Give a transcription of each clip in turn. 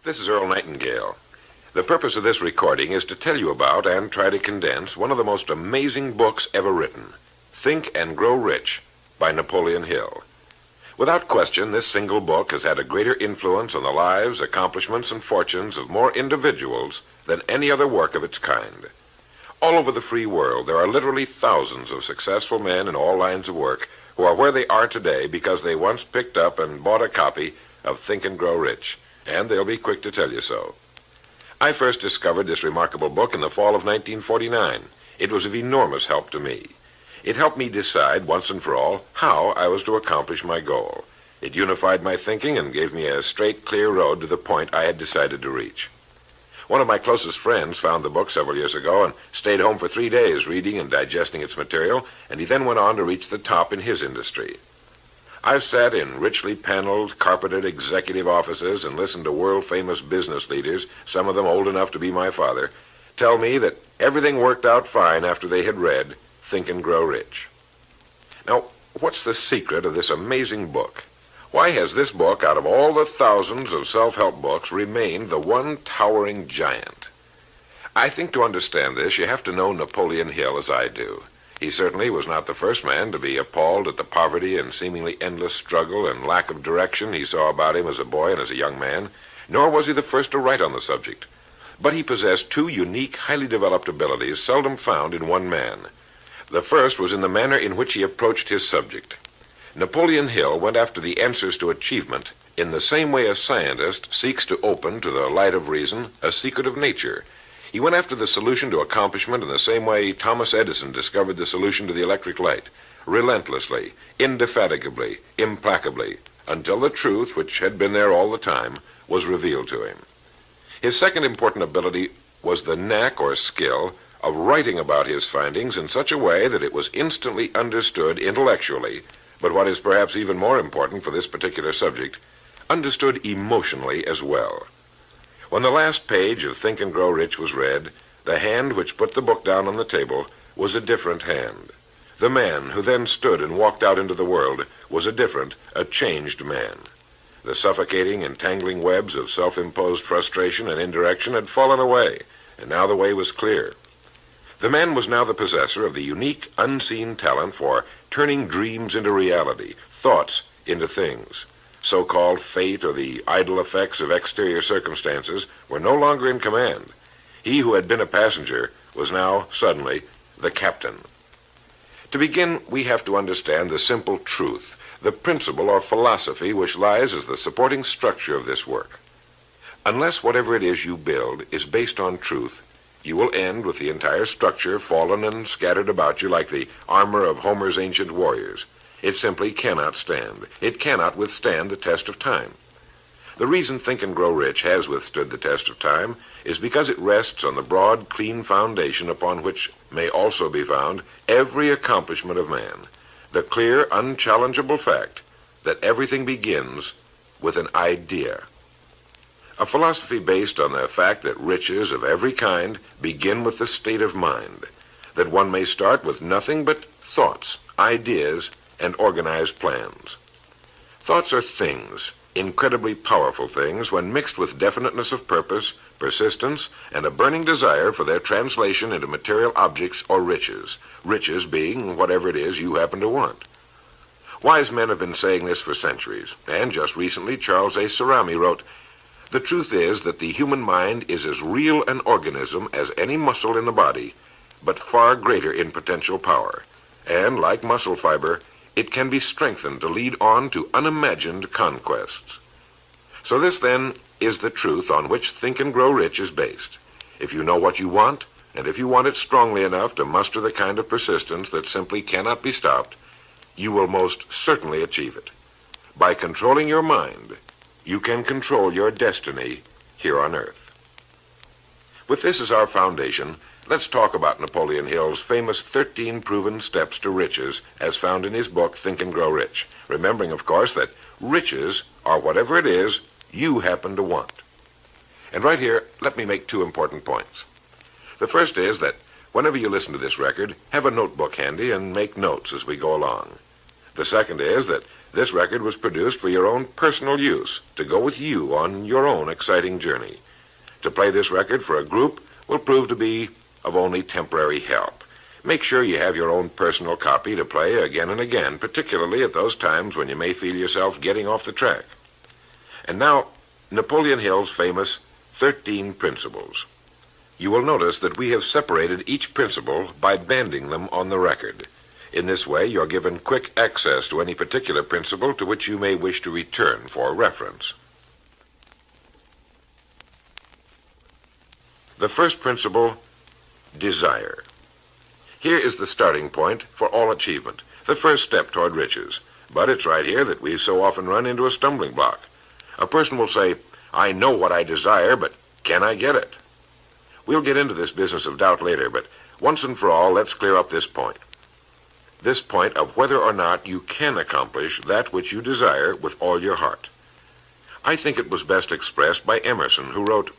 This is Earl Nightingale. The purpose of this recording is to tell you about and try to condense one of the most amazing books ever written, Think and Grow Rich by Napoleon Hill. Without question, this single book has had a greater influence on the lives, accomplishments, and fortunes of more individuals than any other work of its kind. All over the free world, there are literally thousands of successful men in all lines of work who are where they are today because they once picked up and bought a copy of Think and Grow Rich, and they'll be quick to tell you so. I first discovered this remarkable book in the fall of 1949. It was of enormous help to me. It helped me decide once and for all how I was to accomplish my goal. It unified my thinking and gave me a straight, clear road to the point I had decided to reach. One of my closest friends found the book several years ago and stayed home for 3 days reading and digesting its material, and he then went on to reach the top in his industry. I've sat in richly paneled, carpeted executive offices and listened to world-famous business leaders, some of them old enough to be my father, tell me that everything worked out fine after they had read Think and Grow Rich. Now, what's the secret of this amazing book? Why has this book, out of all the thousands of self-help books, remained the one towering giant? I think to understand this, you have to know Napoleon Hill as I do. He certainly was not the first man to be appalled at the poverty and seemingly endless struggle and lack of direction he saw about him as a boy and as a young man, nor was he the first to write on the subject. But he possessed two unique, highly developed abilities seldom found in one man. The first was in the manner in which he approached his subject. Napoleon Hill went after the answers to achievement in the same way a scientist seeks to open to the light of reason a secret of nature. He went after the solution to accomplishment in the same way Thomas Edison discovered the solution to the electric light, relentlessly, indefatigably, implacably, until the truth, which had been there all the time, was revealed to him. His second important ability was the knack or skill of writing about his findings in such a way that it was instantly understood intellectually, but what is perhaps even more important for this particular subject, understood emotionally as well. When the last page of Think and Grow Rich was read, the hand which put the book down on the table was a different hand. The man who then stood and walked out into the world was a different, a changed man. The suffocating, entangling webs of self-imposed frustration and indirection had fallen away, and now the way was clear. The man was now the possessor of the unique, unseen talent for turning dreams into reality, thoughts into things. So-called fate or the idle effects of exterior circumstances were no longer in command. He who had been a passenger was now, suddenly, the captain. To begin, we have to understand the simple truth, the principle or philosophy which lies as the supporting structure of this work. Unless whatever it is you build is based on truth, you will end with the entire structure fallen and scattered about you like the armor of Homer's ancient warriors. It simply cannot stand. It cannot withstand the test of time. The reason Think and Grow Rich has withstood the test of time is because it rests on the broad, clean foundation upon which may also be found every accomplishment of man, the clear, unchallengeable fact that everything begins with an idea. A philosophy based on the fact that riches of every kind begin with the state of mind, that one may start with nothing but thoughts, ideas, and organized plans. Thoughts are things, incredibly powerful things, when mixed with definiteness of purpose, persistence, and a burning desire for their translation into material objects or riches, riches being whatever it is you happen to want. Wise men have been saying this for centuries, and just recently Charles A. Cerami wrote, "The truth is that the human mind is as real an organism as any muscle in the body, but far greater in potential power, and, like muscle fiber, it can be strengthened to lead on to unimagined conquests." So this, then, is the truth on which Think and Grow Rich is based. If you know what you want, and if you want it strongly enough to muster the kind of persistence that simply cannot be stopped, you will most certainly achieve it. By controlling your mind, you can control your destiny here on Earth. With this as our foundation, let's talk about Napoleon Hill's famous 13 proven steps to riches as found in his book, Think and Grow Rich, remembering, of course, that riches are whatever it is you happen to want. And right here, let me make two important points. The first is that whenever you listen to this record, have a notebook handy and make notes as we go along. The second is that this record was produced for your own personal use, to go with you on your own exciting journey. To play this record for a group will prove to be of only temporary help. Make sure you have your own personal copy to play again and again, particularly at those times when you may feel yourself getting off the track. And now, Napoleon Hill's famous 13 principles. You will notice that we have separated each principle by banding them on the record. In this way, you're given quick access to any particular principle to which you may wish to return for reference. The first principle, desire. Here is the starting point for all achievement, the first step toward riches. But it's right here that we so often run into a stumbling block. A person will say, I know what I desire, but can I get it? We'll get into this business of doubt later, but once and for all, let's clear up this point. This point of whether or not you can accomplish that which you desire with all your heart. I think it was best expressed by Emerson, who wrote,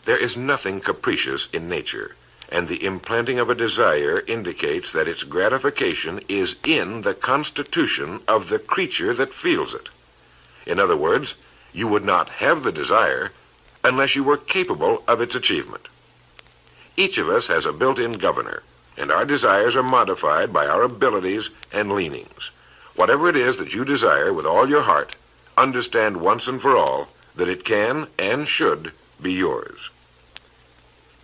there is nothing capricious in nature, and the implanting of a desire indicates that its gratification is in the constitution of the creature that feels it. In other words, you would not have the desire unless you were capable of its achievement. Each of us has a built-in governor, and our desires are modified by our abilities and leanings. Whatever it is that you desire with all your heart, understand once and for all that it can and should be yours.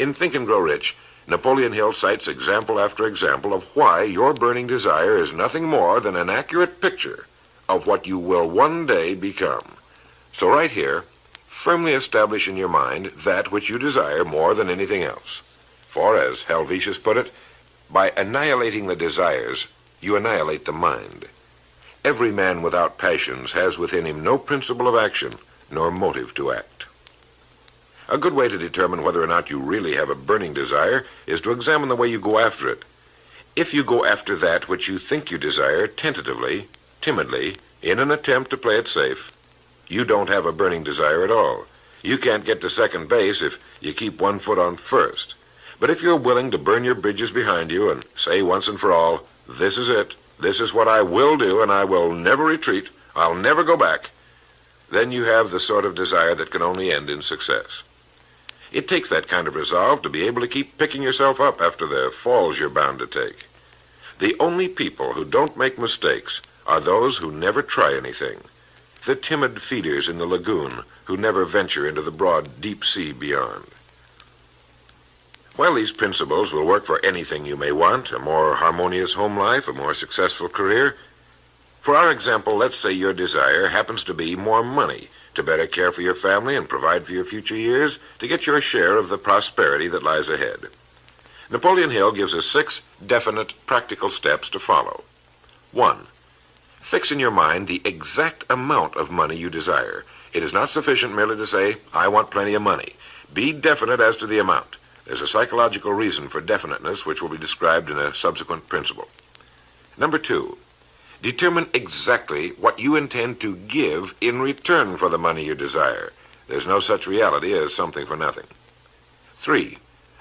In Think and Grow Rich, Napoleon Hill cites example after example of why your burning desire is nothing more than an accurate picture of what you will one day become. So right here, firmly establish in your mind that which you desire more than anything else. For, as Helvetius put it, by annihilating the desires, you annihilate the mind. Every man without passions has within him no principle of action, nor motive to act. A good way to determine whether or not you really have a burning desire is to examine the way you go after it. If you go after that which you think you desire tentatively, timidly, in an attempt to play it safe, you don't have a burning desire at all. You can't get to second base if you keep one foot on first. But if you're willing to burn your bridges behind you and say once and for all, this is it, this is what I will do, and I will never retreat, I'll never go back, then you have the sort of desire that can only end in success. It takes that kind of resolve to be able to keep picking yourself up after the falls you're bound to take. The only people who don't make mistakes are those who never try anything, the timid feeders in the lagoon who never venture into the broad, deep sea beyond. While these principles will work for anything you may want, a more harmonious home life, a more successful career, for our example, let's say your desire happens to be more money, to better care for your family and provide for your future years, to get your share of the prosperity that lies ahead. Napoleon Hill gives us 6 definite, practical steps to follow. 1. Fix in your mind the exact amount of money you desire. It is not sufficient merely to say, I want plenty of money. Be definite as to the amount. There's a psychological reason for definiteness, which will be described in a subsequent principle. Number 2, determine exactly what you intend to give in return for the money you desire. There's no such reality as something for nothing. 3,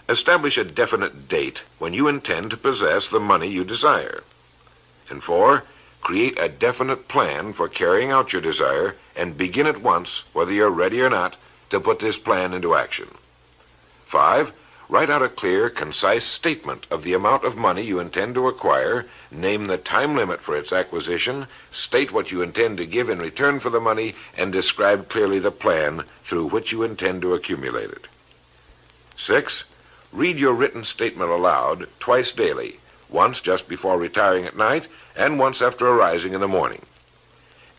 establish a definite date when you intend to possess the money you desire. And 4, create a definite plan for carrying out your desire and begin at once, whether you're ready or not, to put this plan into action. 5, write out a clear, concise statement of the amount of money you intend to acquire, name the time limit for its acquisition, state what you intend to give in return for the money, and describe clearly the plan through which you intend to accumulate it. 6, read your written statement aloud twice daily, once just before retiring at night and once after arising in the morning.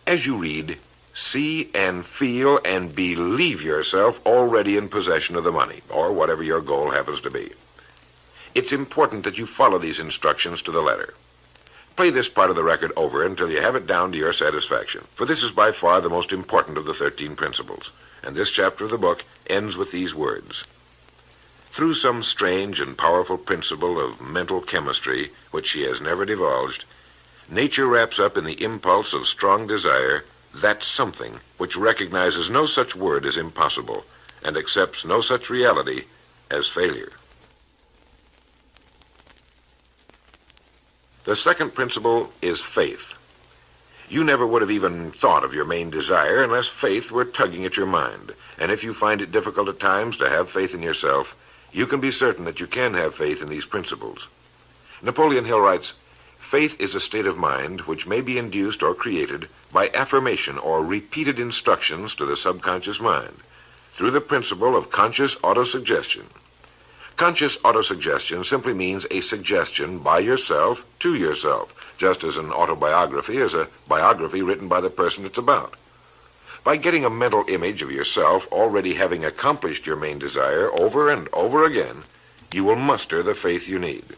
As you read, see and feel and believe yourself already in possession of the money, or whatever your goal happens to be. It's important that you follow these instructions to the letter. Play this part of the record over until you have it down to your satisfaction, for this is by far the most important of the 13 principles, and this chapter of the book ends with these words. Through some strange and powerful principle of mental chemistry, which she has never divulged, nature wraps up in the impulse of strong desire that something which recognizes no such word as impossible and accepts no such reality as failure. The second principle is faith. You never would have even thought of your main desire unless faith were tugging at your mind. And if you find it difficult at times to have faith in yourself, you can be certain that you can have faith in these principles. Napoleon Hill writes, "Faith is a state of mind which may be induced or created by affirmation or repeated instructions to the subconscious mind through the principle of conscious autosuggestion." Conscious autosuggestion simply means a suggestion by yourself to yourself, just as an autobiography is a biography written by the person it's about. By getting a mental image of yourself already having accomplished your main desire over and over again, you will muster the faith you need.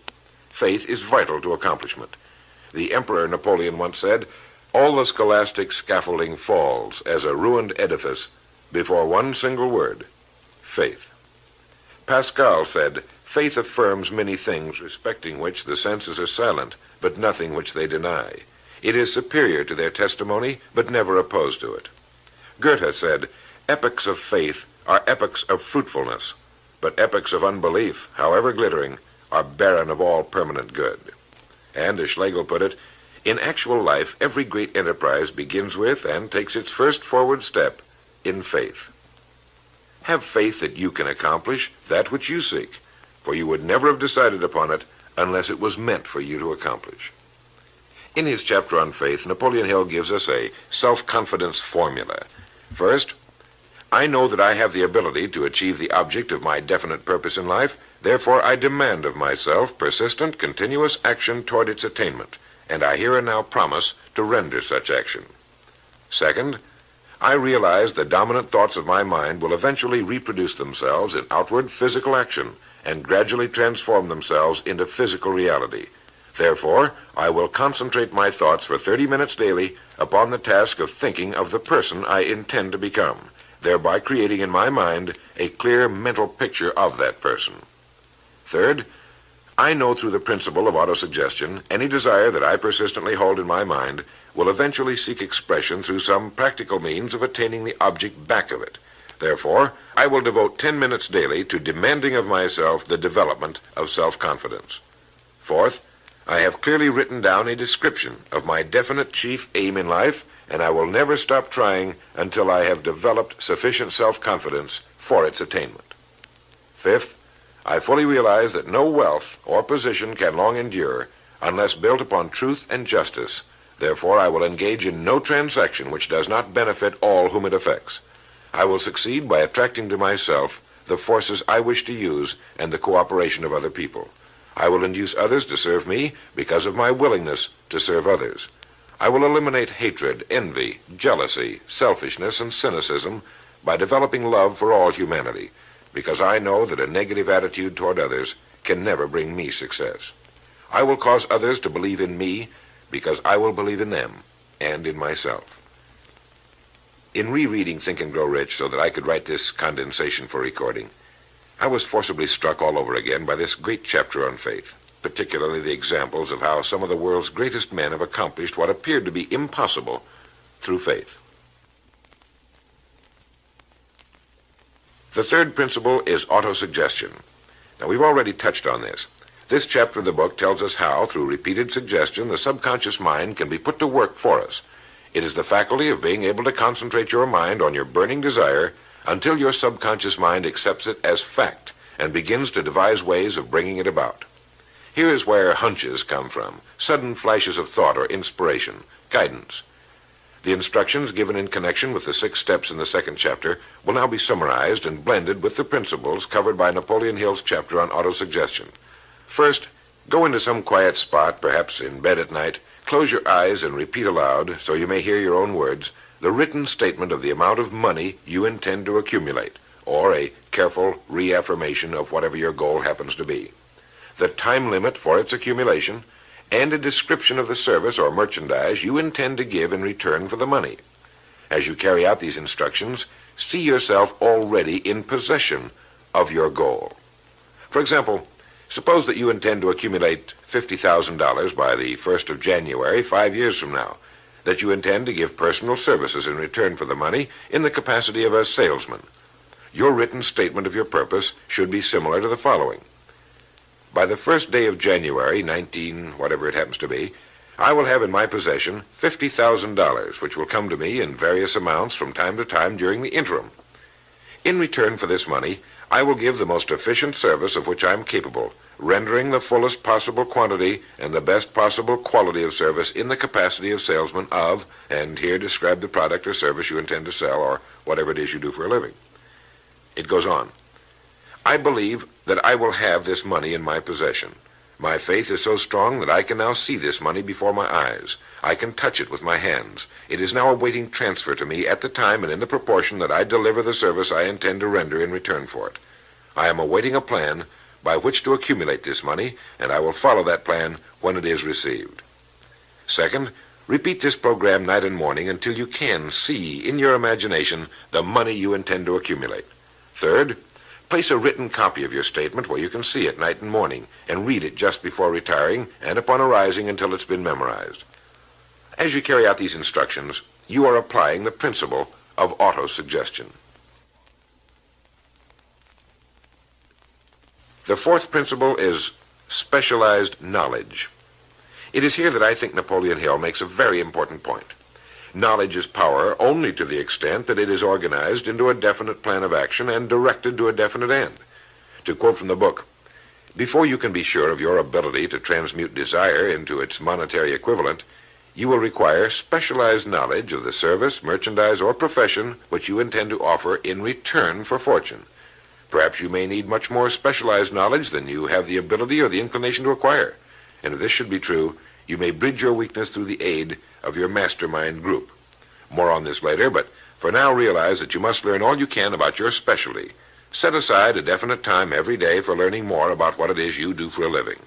Faith is vital to accomplishment. The Emperor Napoleon once said, "All the scholastic scaffolding falls as a ruined edifice before one single word, faith." Pascal said, "Faith affirms many things respecting which the senses are silent, but nothing which they deny. It is superior to their testimony, but never opposed to it." Goethe said, "Epochs of faith are epochs of fruitfulness, but epochs of unbelief, however glittering, are barren of all permanent good." And as Schlegel put it, "In actual life, every great enterprise begins with and takes its first forward step in faith." Have faith that you can accomplish that which you seek, for you would never have decided upon it unless it was meant for you to accomplish. In his chapter on faith, Napoleon Hill gives us a self-confidence formula. First, I know that I have the ability to achieve the object of my definite purpose in life, therefore I demand of myself persistent, continuous action toward its attainment, and I here and now promise to render such action. Second, I realize the dominant thoughts of my mind will eventually reproduce themselves in outward physical action and gradually transform themselves into physical reality. Therefore, I will concentrate my thoughts for 30 minutes daily upon the task of thinking of the person I intend to become, thereby creating in my mind a clear mental picture of that person. Third, I know through the principle of autosuggestion any desire that I persistently hold in my mind will eventually seek expression through some practical means of attaining the object back of it. Therefore, I will devote 10 minutes daily to demanding of myself the development of self-confidence. Fourth, I have clearly written down a description of my definite chief aim in life, and I will never stop trying until I have developed sufficient self-confidence for its attainment. Fifth, I fully realize that no wealth or position can long endure unless built upon truth and justice. Therefore, I will engage in no transaction which does not benefit all whom it affects. I will succeed by attracting to myself the forces I wish to use and the cooperation of other people. I will induce others to serve me because of my willingness to serve others. I will eliminate hatred, envy, jealousy, selfishness, and cynicism by developing love for all humanity, because I know that a negative attitude toward others can never bring me success. I will cause others to believe in me because I will believe in them and in myself. In rereading Think and Grow Rich so that I could write this condensation for recording, I was forcibly struck all over again by this great chapter on faith, particularly the examples of how some of the world's greatest men have accomplished what appeared to be impossible through faith. The third principle is autosuggestion. Now, we've already touched on this. This chapter of the book tells us how, through repeated suggestion, the subconscious mind can be put to work for us. It is the faculty of being able to concentrate your mind on your burning desire until your subconscious mind accepts it as fact and begins to devise ways of bringing it about. Here is where hunches come from, sudden flashes of thought or inspiration, guidance. The instructions given in connection with the 6 steps in the second chapter will now be summarized and blended with the principles covered by Napoleon Hill's chapter on autosuggestion. First, go into some quiet spot, perhaps in bed at night, close your eyes and repeat aloud, so you may hear your own words, the written statement of the amount of money you intend to accumulate, or a careful reaffirmation of whatever your goal happens to be, the time limit for its accumulation, and a description of the service or merchandise you intend to give in return for the money. As you carry out these instructions, see yourself already in possession of your goal. For example, suppose that you intend to accumulate $50,000 by the 1st of January, 5 years from now, that you intend to give personal services in return for the money in the capacity of a salesman. Your written statement of your purpose should be similar to the following. By the 1st day of January, 19, whatever it happens to be, I will have in my possession $50,000, which will come to me in various amounts from time to time during the interim. In return for this money, I will give the most efficient service of which I am capable, rendering the fullest possible quantity and the best possible quality of service in the capacity of salesman of, and here describe the product or service you intend to sell or whatever it is you do for a living. It goes on. I believe that I will have this money in my possession. My faith is so strong that I can now see this money before my eyes. I can touch it with my hands. It is now awaiting transfer to me at the time and in the proportion that I deliver the service I intend to render in return for it. I am awaiting a plan by which to accumulate this money, and I will follow that plan when it is received. Second, repeat this program night and morning until you can see in your imagination the money you intend to accumulate. Third, place a written copy of your statement where you can see it night and morning and read it just before retiring and upon arising until it's been memorized. As you carry out these instructions, you are applying the principle of autosuggestion. The fourth principle is specialized knowledge. It is here that I think Napoleon Hill makes a very important point. Knowledge is power only to the extent that it is organized into a definite plan of action and directed to a definite end. To quote from the book, before you can be sure of your ability to transmute desire into its monetary equivalent, you will require specialized knowledge of the service, merchandise, or profession which you intend to offer in return for fortune. Perhaps you may need much more specialized knowledge than you have the ability or the inclination to acquire. And if this should be true, you may bridge your weakness through the aid of your Mastermind group. More on this later, but for now realize that you must learn all you can about your specialty. Set aside a definite time every day for learning more about what it is you do for a living.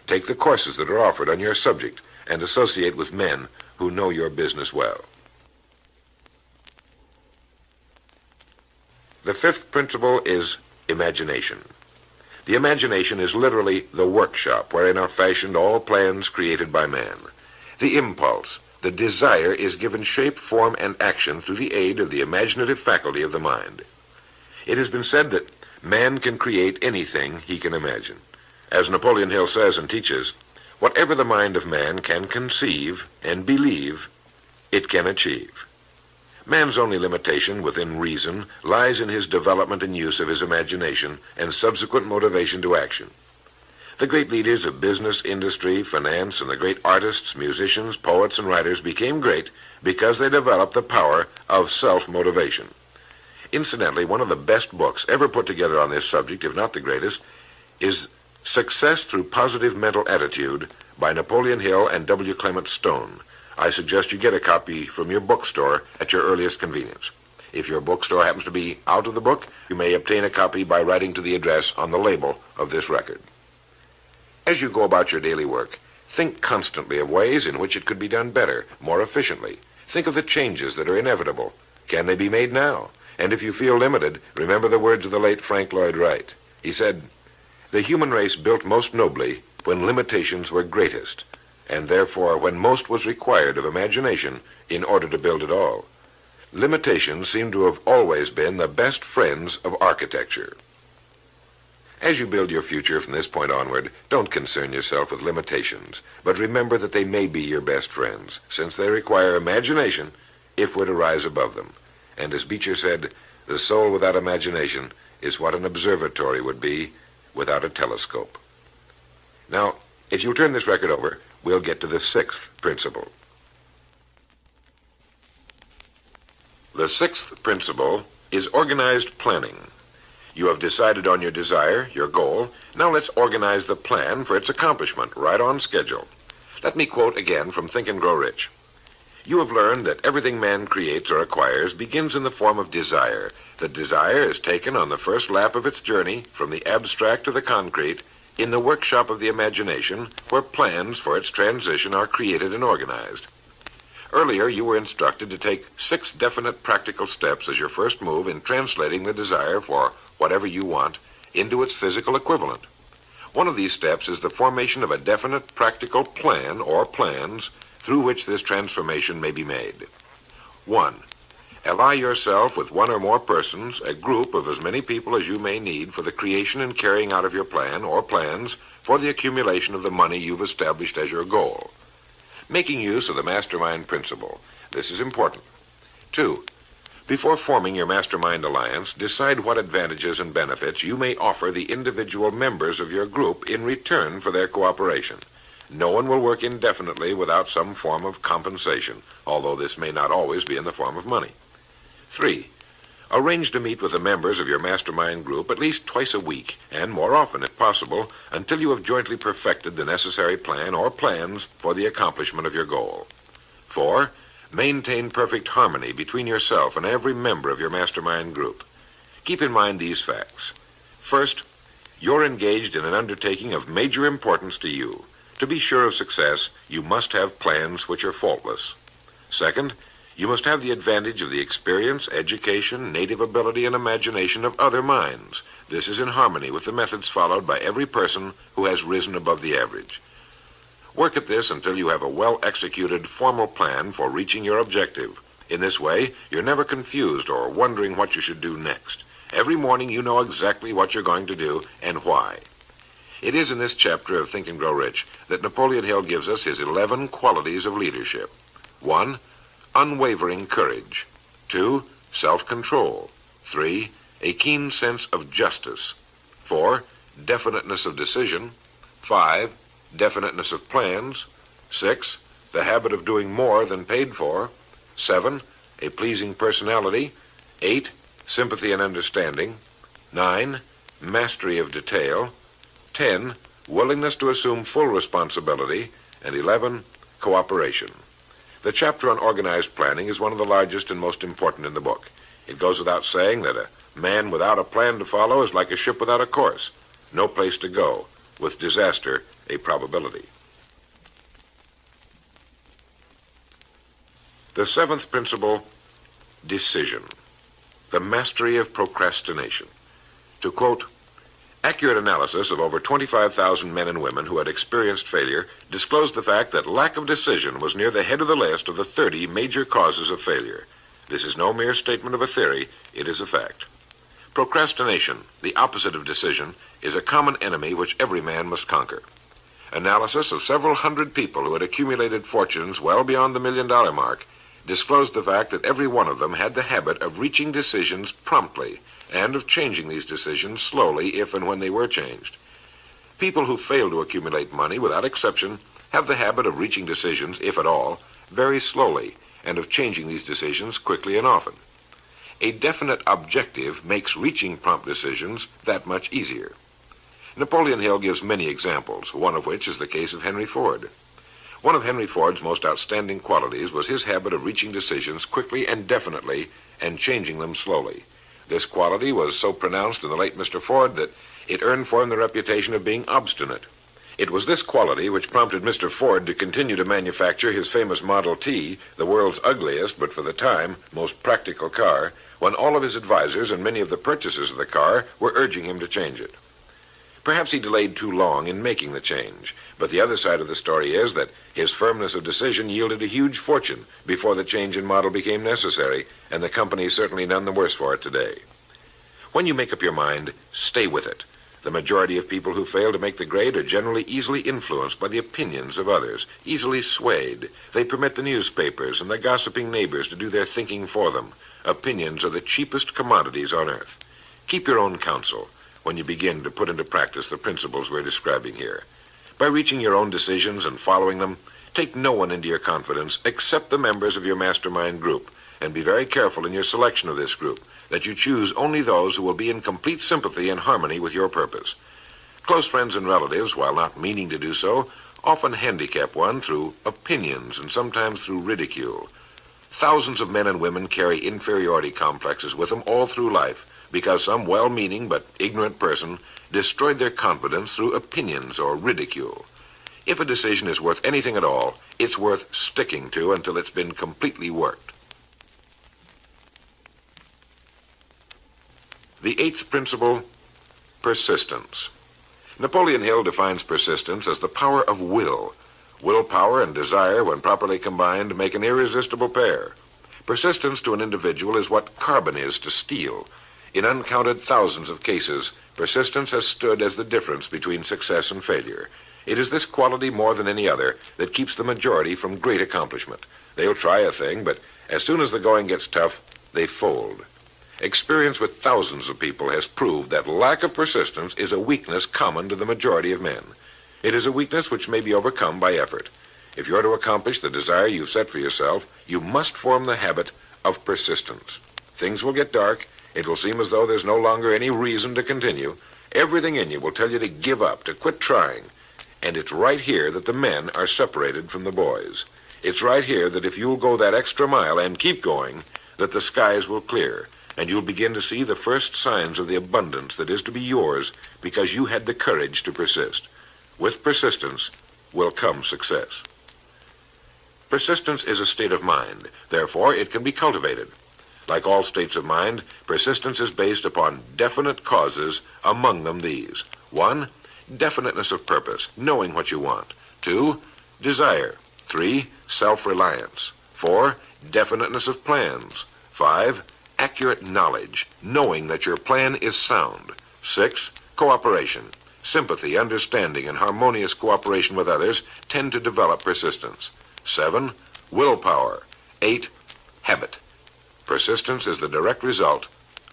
Take the courses that are offered on your subject and associate with men who know your business well. The fifth principle is imagination. The imagination is literally the workshop wherein are fashioned all plans created by man. The impulse, the desire, is given shape, form, and action through the aid of the imaginative faculty of the mind. It has been said that man can create anything he can imagine. As Napoleon Hill says and teaches, whatever the mind of man can conceive and believe, it can achieve. Man's only limitation within reason lies in his development and use of his imagination and subsequent motivation to action. The great leaders of business, industry, finance, and the great artists, musicians, poets, and writers became great because they developed the power of self-motivation. Incidentally, one of the best books ever put together on this subject, if not the greatest, is Success Through Positive Mental Attitude by Napoleon Hill and W. Clement Stone. I suggest you get a copy from your bookstore at your earliest convenience. If your bookstore happens to be out of the book, you may obtain a copy by writing to the address on the label of this record. As you go about your daily work, think constantly of ways in which it could be done better, more efficiently. Think of the changes that are inevitable. Can they be made now? And if you feel limited, remember the words of the late Frank Lloyd Wright. He said, "The human race built most nobly when limitations were greatest, and therefore when most was required of imagination in order to build it all. Limitations seem to have always been the best friends of architecture." As you build your future from this point onward, don't concern yourself with limitations, but remember that they may be your best friends, since they require imagination if we're to rise above them. And as Beecher said, the soul without imagination is what an observatory would be without a telescope. Now, if you'll turn this record over, we'll get to the sixth principle. The sixth principle is organized planning. You have decided on your desire, your goal. Now let's organize the plan for its accomplishment right on schedule. Let me quote again from Think and Grow Rich. You have learned that everything man creates or acquires begins in the form of desire. The desire is taken on the first lap of its journey from the abstract to the concrete in the workshop of the imagination, where plans for its transition are created and organized. Earlier, you were instructed to take 6 definite practical steps as your first move in translating the desire for whatever you want into its physical equivalent. One of these steps is the formation of a definite practical plan or plans through which this transformation may be made. 1. Ally yourself with one or more persons, a group of as many people as you may need for the creation and carrying out of your plan or plans for the accumulation of the money you've established as your goal. Making use of the Mastermind principle. This is important. 2. Before forming your Mastermind alliance, decide what advantages and benefits you may offer the individual members of your group in return for their cooperation. No one will work indefinitely without some form of compensation, although this may not always be in the form of money. 3. Arrange to meet with the members of your Mastermind group at least twice a week, and more often if possible, until you have jointly perfected the necessary plan or plans for the accomplishment of your goal. 4. Maintain perfect harmony between yourself and every member of your Mastermind group. Keep in mind these facts. First, you're engaged in an undertaking of major importance to you. To be sure of success, you must have plans which are faultless. Second, you must have the advantage of the experience, education, native ability, and imagination of other minds. This is in harmony with the methods followed by every person who has risen above the average. Work at this until you have a well-executed, formal plan for reaching your objective. In this way, you're never confused or wondering what you should do next. Every morning you know exactly what you're going to do and why. It is in this chapter of Think and Grow Rich that Napoleon Hill gives us his 11 qualities of leadership. 1. Unwavering courage. 2. Self-control. 3. A keen sense of justice. 4. Definiteness of decision. 5. Definiteness of plans. 6. The habit of doing more than paid for. 7. A pleasing personality. 8. Sympathy and understanding. 9. Mastery of detail. 10. Willingness to assume full responsibility. And 11. Cooperation. The chapter on organized planning is one of the largest and most important in the book. It goes without saying that a man without a plan to follow is like a ship without a course. No place to go, with disaster a probability. The 7th principle, decision. The mastery of procrastination. To quote, accurate analysis of over 25,000 men and women who had experienced failure disclosed the fact that lack of decision was near the head of the list of the 30 major causes of failure. This is no mere statement of a theory, it is a fact. Procrastination, the opposite of decision, is a common enemy which every man must conquer. Analysis of several hundred people who had accumulated fortunes well beyond the $1 million mark disclosed the fact that every one of them had the habit of reaching decisions promptly and of changing these decisions slowly if and when they were changed. People who fail to accumulate money, without exception, have the habit of reaching decisions, if at all, very slowly, and of changing these decisions quickly and often. A definite objective makes reaching prompt decisions that much easier. Napoleon Hill gives many examples, one of which is the case of Henry Ford. One of Henry Ford's most outstanding qualities was his habit of reaching decisions quickly and definitely and changing them slowly. This quality was so pronounced in the late Mr. Ford that it earned for him the reputation of being obstinate. It was this quality which prompted Mr. Ford to continue to manufacture his famous Model T, the world's ugliest but for the time most practical car, when all of his advisors and many of the purchasers of the car were urging him to change it. Perhaps he delayed too long in making the change, but the other side of the story is that his firmness of decision yielded a huge fortune before the change in model became necessary, and the company is certainly none the worse for it today. When you make up your mind, stay with it. The majority of people who fail to make the grade are generally easily influenced by the opinions of others, easily swayed. They permit the newspapers and the gossiping neighbors to do their thinking for them. Opinions are the cheapest commodities on earth. Keep your own counsel when you begin to put into practice the principles we're describing here. By reaching your own decisions and following them, take no one into your confidence except the members of your mastermind group, and be very careful in your selection of this group, that you choose only those who will be in complete sympathy and harmony with your purpose. Close friends and relatives, while not meaning to do so, often handicap one through opinions and sometimes through ridicule. Thousands of men and women carry inferiority complexes with them all through life, because some well-meaning but ignorant person destroyed their confidence through opinions or ridicule. If a decision is worth anything at all, it's worth sticking to until it's been completely worked. The 8th principle, persistence. Napoleon Hill defines persistence as the power of will. Willpower and desire, when properly combined, make an irresistible pair. Persistence to an individual is what carbon is to steel. In uncounted thousands of cases, persistence has stood as the difference between success and failure. It is this quality more than any other that keeps the majority from great accomplishment. They'll try a thing, but as soon as the going gets tough, they fold. Experience with thousands of people has proved that lack of persistence is a weakness common to the majority of men. It is a weakness which may be overcome by effort. If you're to accomplish the desire you've set for yourself, you must form the habit of persistence. Things will get dark. It will seem as though there's no longer any reason to continue. Everything in you will tell you to give up, to quit trying. And it's right here that the men are separated from the boys. It's right here that if you'll go that extra mile and keep going, that the skies will clear, and you'll begin to see the first signs of the abundance that is to be yours because you had the courage to persist. With persistence will come success. Persistence is a state of mind. Therefore, it can be cultivated. Like all states of mind, persistence is based upon definite causes, among them these. 1, definiteness of purpose, knowing what you want. 2, desire. 3, self-reliance. 4, definiteness of plans. 5, accurate knowledge, knowing that your plan is sound. 6, cooperation. Sympathy, understanding, and harmonious cooperation with others tend to develop persistence. 7, willpower. 8, habit. Persistence is the direct result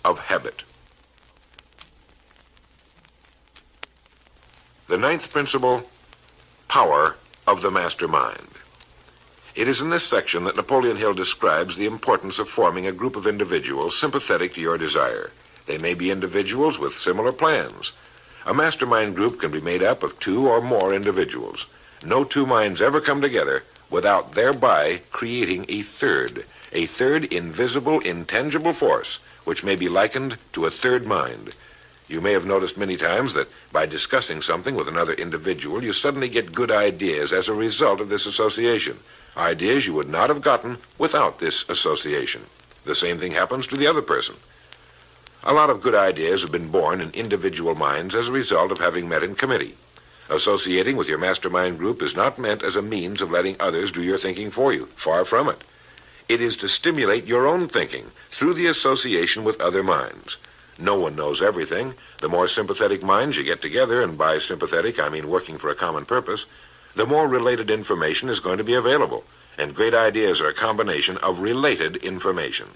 of habit. The 9th principle, power of the mastermind. It is in this section that Napoleon Hill describes the importance of forming a group of individuals sympathetic to your desire. They may be individuals with similar plans. A mastermind group can be made up of 2 or more individuals. No 2 minds ever come together without thereby creating a third invisible, intangible force, which may be likened to a third mind. You may have noticed many times that by discussing something with another individual, you suddenly get good ideas as a result of this association. Ideas you would not have gotten without this association. The same thing happens to the other person. A lot of good ideas have been born in individual minds as a result of having met in committee. Associating with your mastermind group is not meant as a means of letting others do your thinking for you. Far from it. It is to stimulate your own thinking through the association with other minds. No one knows everything. The more sympathetic minds you get together, and by sympathetic I mean working for a common purpose, the more related information is going to be available, and great ideas are a combination of related information.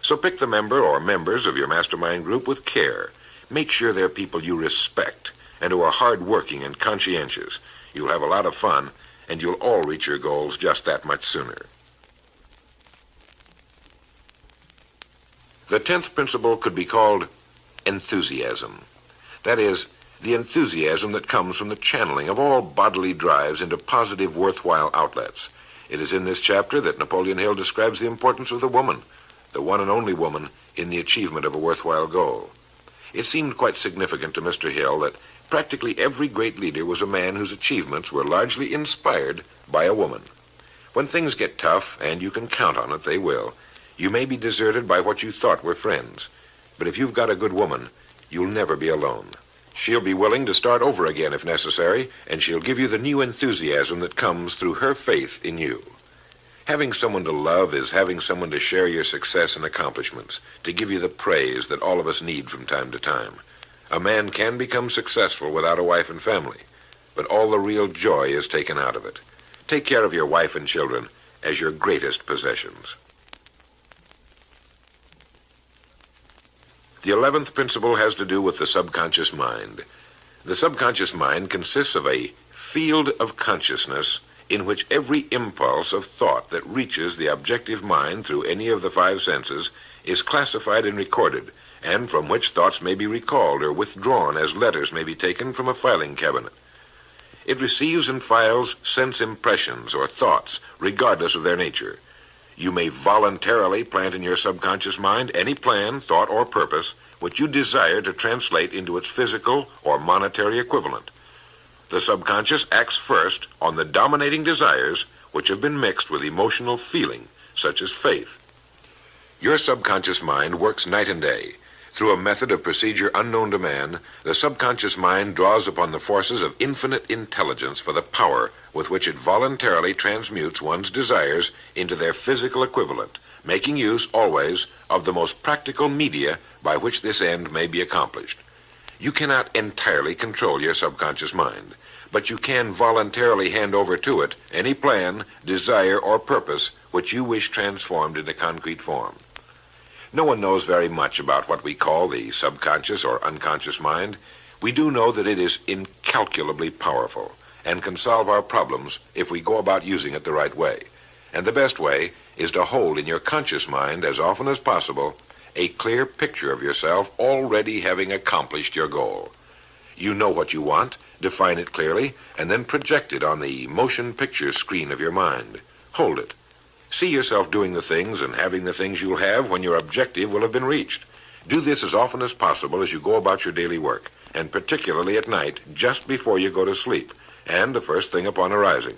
So pick the member or members of your mastermind group with care. Make sure they're people you respect and who are hard-working and conscientious. You'll have a lot of fun, and you'll all reach your goals just that much sooner. The 10th principle could be called enthusiasm. That is, the enthusiasm that comes from the channeling of all bodily drives into positive, worthwhile outlets. It is in this chapter that Napoleon Hill describes the importance of the woman, the one and only woman, in the achievement of a worthwhile goal. It seemed quite significant to Mr. Hill that practically every great leader was a man whose achievements were largely inspired by a woman. When things get tough, and you can count on it, they will, you may be deserted by what you thought were friends. But if you've got a good woman, you'll never be alone. She'll be willing to start over again if necessary, and she'll give you the new enthusiasm that comes through her faith in you. Having someone to love is having someone to share your success and accomplishments, to give you the praise that all of us need from time to time. A man can become successful without a wife and family, but all the real joy is taken out of it. Take care of your wife and children as your greatest possessions. The 11th principle has to do with the subconscious mind. The subconscious mind consists of a field of consciousness in which every impulse of thought that reaches the objective mind through any of the 5 senses is classified and recorded, and from which thoughts may be recalled or withdrawn as letters may be taken from a filing cabinet. It receives and files sense impressions or thoughts, regardless of their nature. You may voluntarily plant in your subconscious mind any plan, thought, or purpose which you desire to translate into its physical or monetary equivalent. The subconscious acts first on the dominating desires which have been mixed with emotional feeling, such as faith. Your subconscious mind works night and day. Through a method of procedure unknown to man, the subconscious mind draws upon the forces of infinite intelligence for the power with which it voluntarily transmutes one's desires into their physical equivalent, making use always of the most practical media by which this end may be accomplished. You cannot entirely control your subconscious mind, but you can voluntarily hand over to it any plan, desire, or purpose which you wish transformed into concrete form. No one knows very much about what we call the subconscious or unconscious mind. We do know that it is incalculably powerful and can solve our problems if we go about using it the right way. And the best way is to hold in your conscious mind as often as possible a clear picture of yourself already having accomplished your goal. You know what you want, define it clearly, and then project it on the motion picture screen of your mind. Hold it. See yourself doing the things and having the things you'll have when your objective will have been reached. Do this as often as possible as you go about your daily work, and particularly at night, just before you go to sleep, and the first thing upon arising.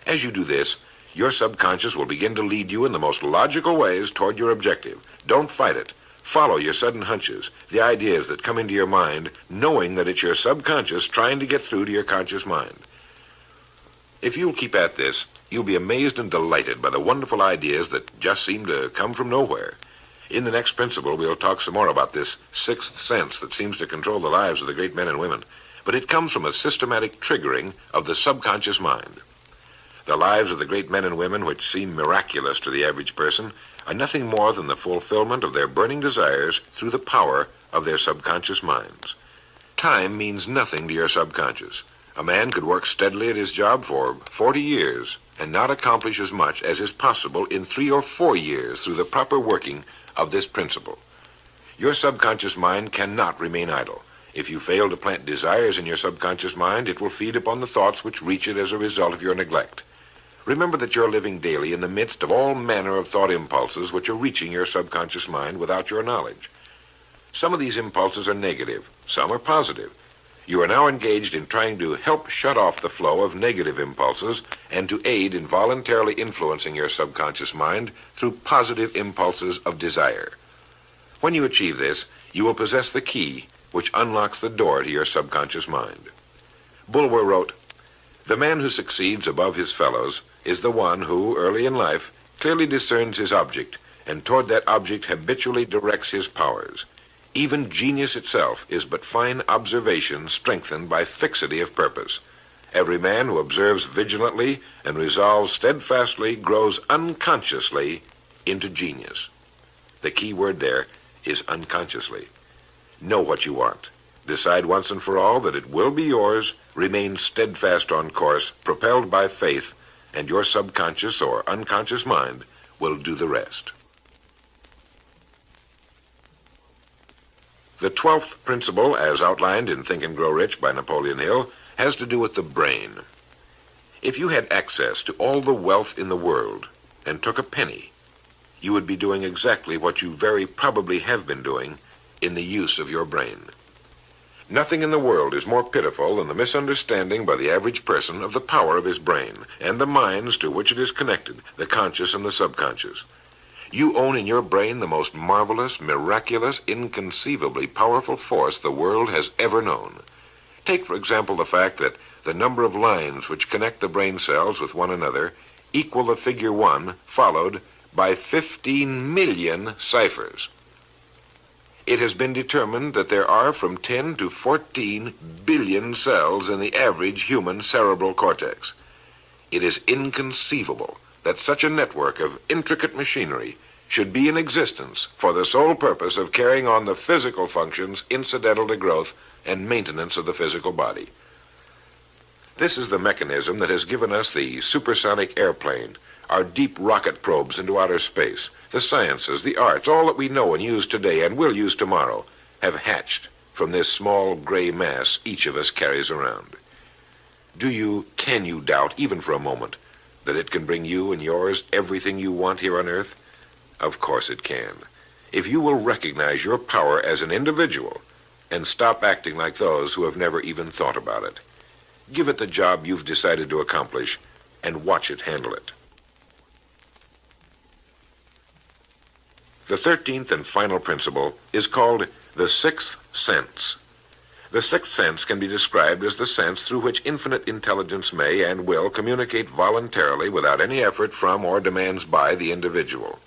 As you do this, your subconscious will begin to lead you in the most logical ways toward your objective. Don't fight it. Follow your sudden hunches, the ideas that come into your mind, knowing that it's your subconscious trying to get through to your conscious mind. If you'll keep at this, you'll be amazed and delighted by the wonderful ideas that just seem to come from nowhere. In the next principle, we'll talk some more about this sixth sense that seems to control the lives of the great men and women, but it comes from a systematic triggering of the subconscious mind. The lives of the great men and women, which seem miraculous to the average person, are nothing more than the fulfillment of their burning desires through the power of their subconscious minds. Time means nothing to your subconscious. A man could work steadily at his job for 40 years and not accomplish as much as is possible in 3 or 4 years through the proper working of this principle. Your subconscious mind cannot remain idle. If you fail to plant desires in your subconscious mind, it will feed upon the thoughts which reach it as a result of your neglect. Remember that you're living daily in the midst of all manner of thought impulses which are reaching your subconscious mind without your knowledge. Some of these impulses are negative, some are positive. You are now engaged in trying to help shut off the flow of negative impulses and to aid in voluntarily influencing your subconscious mind through positive impulses of desire. When you achieve this, you will possess the key which unlocks the door to your subconscious mind. Bulwer wrote, "The man who succeeds above his fellows is the one who, early in life, clearly discerns his object, and toward that object habitually directs his powers. Even genius itself is but fine observation strengthened by fixity of purpose. Every man who observes vigilantly and resolves steadfastly grows unconsciously into genius." The key word there is unconsciously. Know what you want. Decide once and for all that it will be yours. Remain steadfast on course, propelled by faith, and your subconscious or unconscious mind will do the rest. The 12th principle, as outlined in Think and Grow Rich by Napoleon Hill, has to do with the brain. If you had access to all the wealth in the world and took a penny, you would be doing exactly what you very probably have been doing in the use of your brain. Nothing in the world is more pitiful than the misunderstanding by the average person of the power of his brain and the minds to which it is connected, the conscious and the subconscious. You own in your brain the most marvelous, miraculous, inconceivably powerful force the world has ever known. Take, for example, the fact that the number of lines which connect the brain cells with one another equal the figure 1 followed by 15 million ciphers. It has been determined that there are from 10 to 14 billion cells in the average human cerebral cortex. It is inconceivable that such a network of intricate machinery should be in existence for the sole purpose of carrying on the physical functions incidental to growth and maintenance of the physical body. This is the mechanism that has given us the supersonic airplane, our deep rocket probes into outer space, the sciences, the arts, all that we know and use today and will use tomorrow, have hatched from this small gray mass each of us carries around. Can you doubt, even for a moment, that it can bring you and yours everything you want here on Earth? Of course it can. If you will recognize your power as an individual and stop acting like those who have never even thought about it. Give it the job you've decided to accomplish and watch it handle it. The 13th and final principle is called the sixth sense. The sixth sense can be described as the sense through which infinite intelligence may and will communicate voluntarily without any effort from or demands by the individual.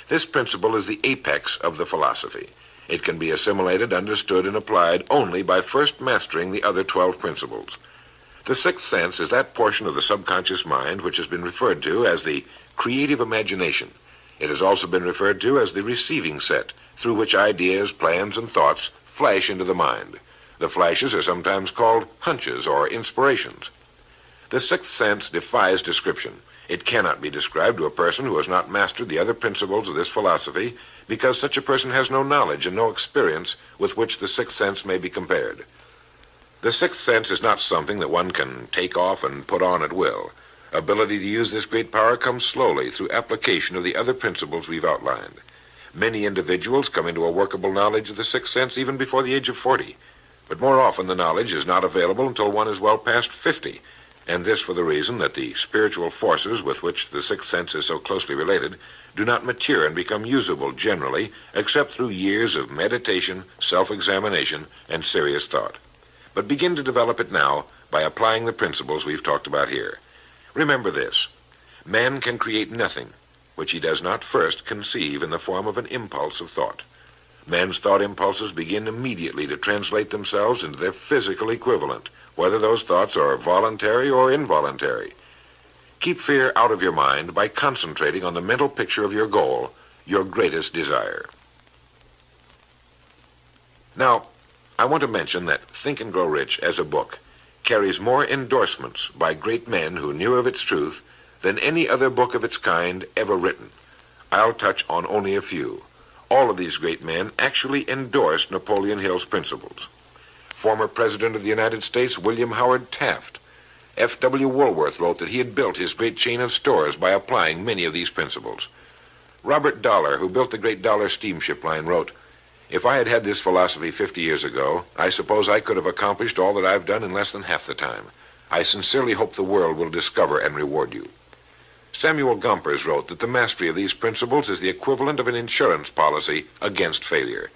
This principle is the apex of the philosophy. It can be assimilated, understood, and applied only by first mastering the other 12 principles. The sixth sense is that portion of the subconscious mind which has been referred to as the creative imagination. It has also been referred to as the receiving set, through which ideas, plans, and thoughts flash into the mind. The flashes are sometimes called hunches or inspirations. The sixth sense defies description. It cannot be described to a person who has not mastered the other principles of this philosophy, because such a person has no knowledge and no experience with which the sixth sense may be compared. The sixth sense is not something that one can take off and put on at will. Ability to use this great power comes slowly through application of the other principles we've outlined. Many individuals come into a workable knowledge of the sixth sense even before the age of 40, but more often the knowledge is not available until one is well past 50, and this for the reason that the spiritual forces with which the sixth sense is so closely related do not mature and become usable generally except through years of meditation, self-examination, and serious thought. But begin to develop it now by applying the principles we've talked about here. Remember this: man can create nothing which he does not first conceive in the form of an impulse of thought. Man's thought impulses begin immediately to translate themselves into their physical equivalent, whether those thoughts are voluntary or involuntary. Keep fear out of your mind by concentrating on the mental picture of your goal, your greatest desire. Now, I want to mention that Think and Grow Rich as a book carries more endorsements by great men who knew of its truth than any other book of its kind ever written. I'll touch on only a few. All of these great men actually endorsed Napoleon Hill's principles. Former President of the United States William Howard Taft. F.W. Woolworth wrote that he had built his great chain of stores by applying many of these principles. Robert Dollar, who built the great Dollar steamship line, wrote, "If I had had this philosophy 50 years ago, I suppose I could have accomplished all that I've done in less than half the time. I sincerely hope the world will discover and reward you." Samuel Gompers wrote that the mastery of these principles is the equivalent of an insurance policy against failure.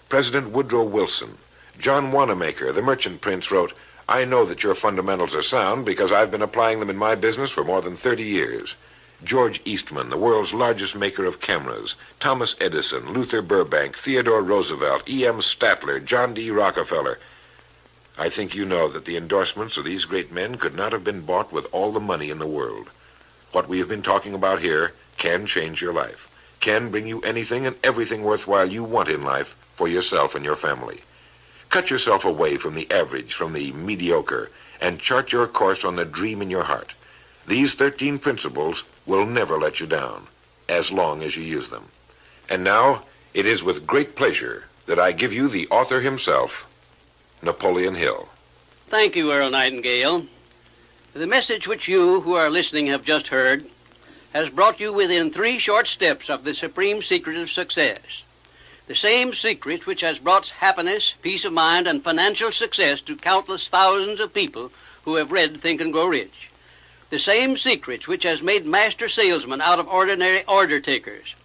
President Woodrow Wilson. John Wanamaker, the merchant prince, wrote, "I know that your fundamentals are sound because I've been applying them in my business for more than 30 years. George Eastman, the world's largest maker of cameras, Thomas Edison, Luther Burbank, Theodore Roosevelt, E.M. Statler, John D. Rockefeller. I think you know that the endorsements of these great men could not have been bought with all the money in the world. What we have been talking about here can change your life, can bring you anything and everything worthwhile you want in life for yourself and your family. Cut yourself away from the average, from the mediocre, and chart your course on the dream in your heart. These 13 principles will never let you down, as long as you use them. And now, it is with great pleasure that I give you the author himself, Napoleon Hill. Thank you, Earl Nightingale. The message which you who are listening have just heard has brought you within 3 short steps of the supreme secret of success. The same secret which has brought happiness, peace of mind, and financial success to countless thousands of people who have read Think and Grow Rich. The same secret which has made master salesmen out of ordinary order takers.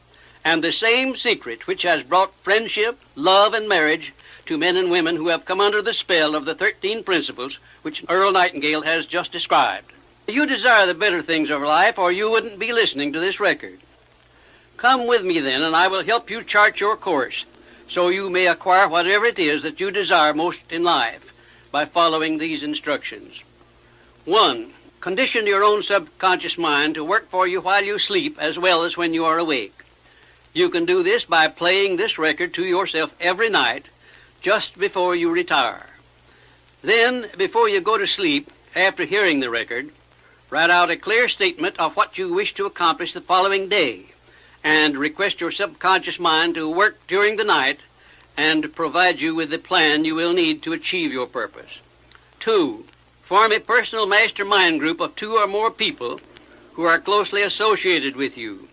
And the same secret which has brought friendship, love, and marriage to men and women who have come under the spell of the 13 principles which Earl Nightingale has just described. You desire the better things of life, or you wouldn't be listening to this record. Come with me then, and I will help you chart your course, so you may acquire whatever it is that you desire most in life by following these instructions. 1. Condition your own subconscious mind to work for you while you sleep as well as when you are awake. You can do this by playing this record to yourself every night just before you retire. Then, before you go to sleep, after hearing the record, write out a clear statement of what you wish to accomplish the following day, and request your subconscious mind to work during the night and provide you with the plan you will need to achieve your purpose. 2. Form a personal mastermind group of 2 or more people who are closely associated with you.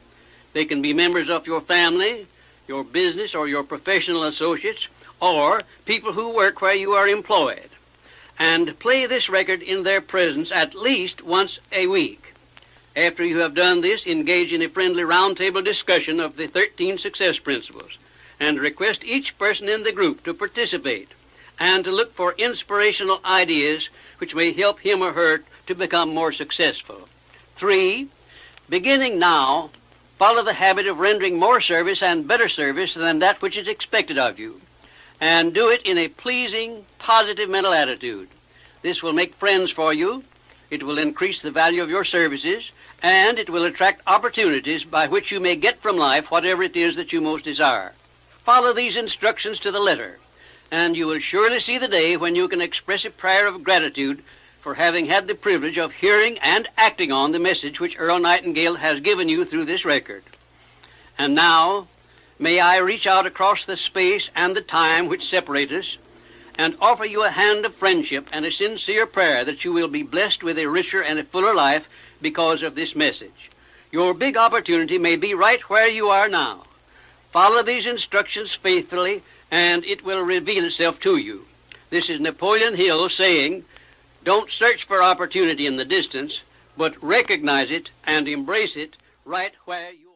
They can be members of your family, your business, or your professional associates, or people who work where you are employed. And play this record in their presence at least once a week. After you have done this, engage in a friendly roundtable discussion of the 13 success principles, and request each person in the group to participate and to look for inspirational ideas which may help him or her to become more successful. 3. Beginning now, follow the habit of rendering more service and better service than that which is expected of you, and do it in a pleasing, positive mental attitude. This will make friends for you, it will increase the value of your services, and it will attract opportunities by which you may get from life whatever it is that you most desire. Follow these instructions to the letter, and you will surely see the day when you can express a prayer of gratitude for having had the privilege of hearing and acting on the message which Earl Nightingale has given you through this record. And now, may I reach out across the space and the time which separate us and offer you a hand of friendship and a sincere prayer that you will be blessed with a richer and a fuller life because of this message. Your big opportunity may be right where you are now. Follow these instructions faithfully, and it will reveal itself to you. This is Napoleon Hill saying, don't search for opportunity in the distance, but recognize it and embrace it right where you are.